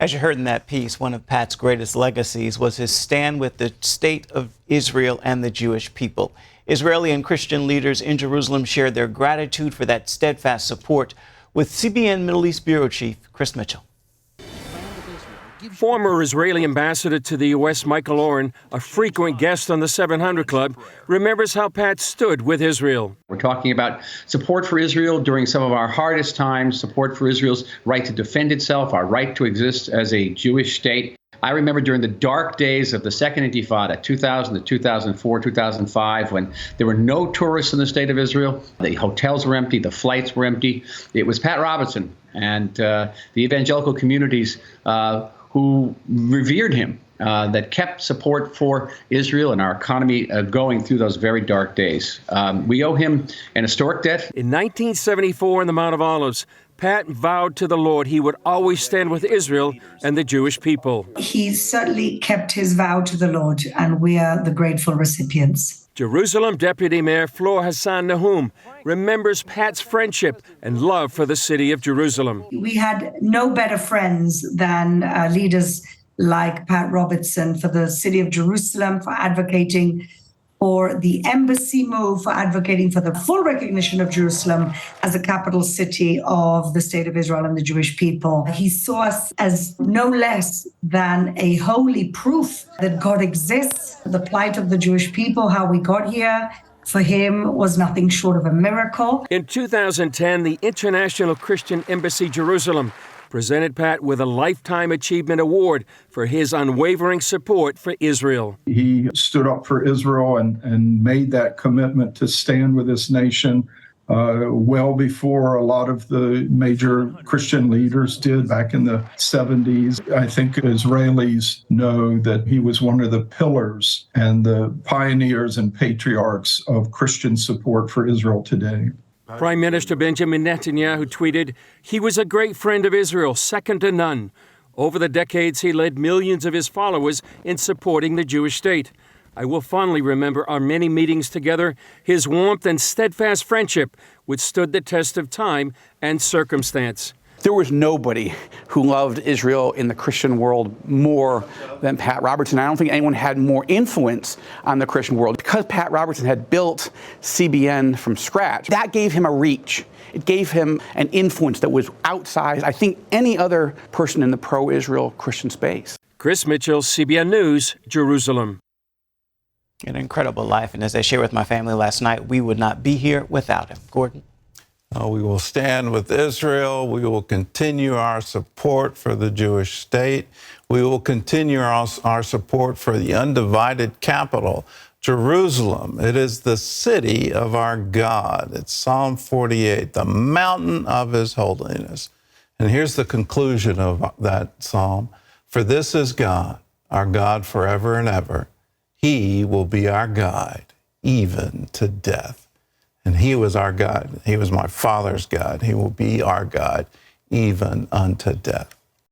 As you heard in that piece, one of Pat's greatest legacies was his stand with the state of Israel and the Jewish people. Israeli and Christian leaders in Jerusalem shared their gratitude for that steadfast support with CBN Middle East Bureau Chief Chris Mitchell. Former Israeli ambassador to the U.S., Michael Oren, a frequent guest on the 700 Club, remembers how Pat stood with Israel. We're talking about support for Israel during some of our hardest times, support for Israel's right to defend itself, our right to exist as a Jewish state. I remember during the dark days of the Second Intifada, 2000 to 2004, 2005, when there were no tourists in the state of Israel, the hotels were empty, the flights were empty. It was Pat Robertson and the evangelical communities who revered him, that kept support for Israel and our economy going through those very dark days. We owe him an historic debt. In 1974 on the Mount of Olives, Pat vowed to the Lord he would always stand with Israel and the Jewish people. He certainly kept his vow to the Lord, and we are the grateful recipients. Jerusalem Deputy Mayor Flor Hassan Nahum remembers Pat's friendship and love for the city of Jerusalem. We had no better friends than leaders like Pat Robertson for the city of Jerusalem, for advocating for the embassy move, for advocating for the full recognition of Jerusalem as a capital city of the state of Israel and the Jewish people. He saw us as no less than a holy proof that God exists. The plight of the Jewish people, how we got here, for him was nothing short of a miracle. In 2010, the International Christian Embassy Jerusalem presented Pat with a Lifetime Achievement Award for his unwavering support for Israel. He stood up for Israel and made that commitment to stand with this nation well before a lot of the major Christian leaders did back in the 70s. I think Israelis know that he was one of the pillars and the pioneers and patriarchs of Christian support for Israel today. Prime Minister Benjamin Netanyahu tweeted, "He was a great friend of Israel, second to none. Over the decades, he led millions of his followers in supporting the Jewish state. I will fondly remember our many meetings together, his warmth and steadfast friendship, which stood the test of time and circumstance." There was nobody who loved Israel in the Christian world more than Pat Robertson. I don't think anyone had more influence on the Christian world. Because Pat Robertson had built CBN from scratch, that gave him a reach. It gave him an influence that was outsized, I think, any other person in the pro-Israel Christian space. Chris Mitchell, CBN News, Jerusalem. An incredible life, and as I shared with my family last night, we would not be here without him. Gordon? We will stand with Israel. We will continue our support for the Jewish state. We will continue our support for the undivided capital, Jerusalem. It is the city of our God. It's Psalm 48, the mountain of his holiness. And here's the conclusion of that psalm. For this is God, our God forever and ever. He will be our guide, even to death. And he was our God. He was my father's God. He will be our God, even unto death.